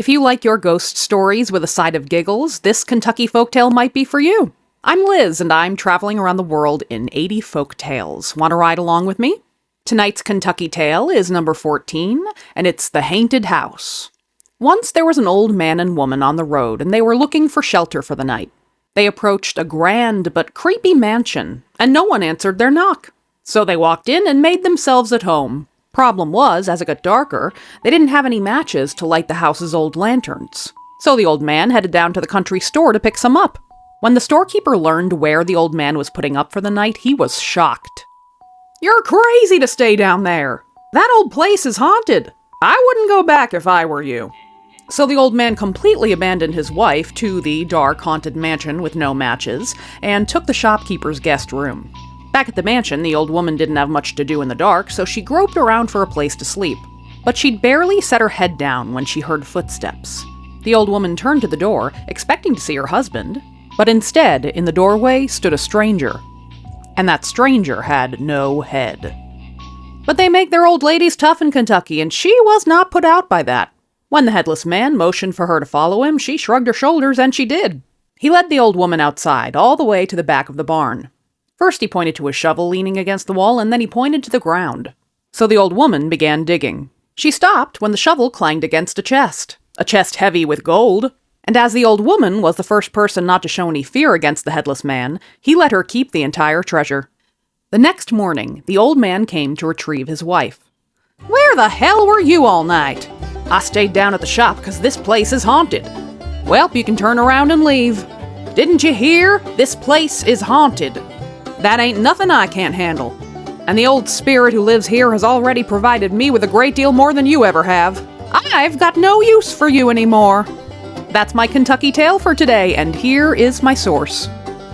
If you like your ghost stories with a side of giggles, this Kentucky folktale might be for you. I'm Liz, and I'm traveling around the world in 80 folk tales. Want to ride along with me? Tonight's Kentucky tale is number 14, and it's The Hainted House. Once there was an old man and woman on the road, and they were looking for shelter for the night. They approached a grand but creepy mansion, and no one answered their knock. So they walked in and made themselves at home. Problem was, as it got darker, they didn't have any matches to light the house's old lanterns. So the old man headed down to the country store to pick some up. When the storekeeper learned where the old man was putting up for the night, he was shocked. "You're crazy to stay down there. That old place is haunted. I wouldn't go back if I were you." So the old man completely abandoned his wife to the dark, haunted mansion with no matches, and took the shopkeeper's guest room. Back at the mansion, the old woman didn't have much to do in the dark, so she groped around for a place to sleep. But she'd barely set her head down when she heard footsteps. The old woman turned to the door, expecting to see her husband, but instead, in the doorway, stood a stranger. And that stranger had no head. But they make their old ladies tough in Kentucky, and she was not put out by that. When the Headless Man motioned for her to follow him, she shrugged her shoulders, and she did. He led the old woman outside, all the way to the back of the barn. First he pointed to a shovel leaning against the wall, and then he pointed to the ground. So the old woman began digging. She stopped when the shovel clanged against a chest heavy with gold. And as the old woman was the first person not to show any fear against the Headless Man, he let her keep the entire treasure. The next morning, the old man came to retrieve his wife. "Where the hell were you all night?" "I stayed down at the shop because this place is haunted." "Well, you can turn around and leave." "Didn't you hear? This place is haunted." "That ain't nothing I can't handle. And the old spirit who lives here has already provided me with a great deal more than you ever have. I've got no use for you anymore." That's my Kentucky tale for today, and here is my source.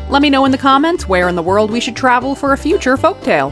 Let me know in the comments where in the world we should travel for a future folktale.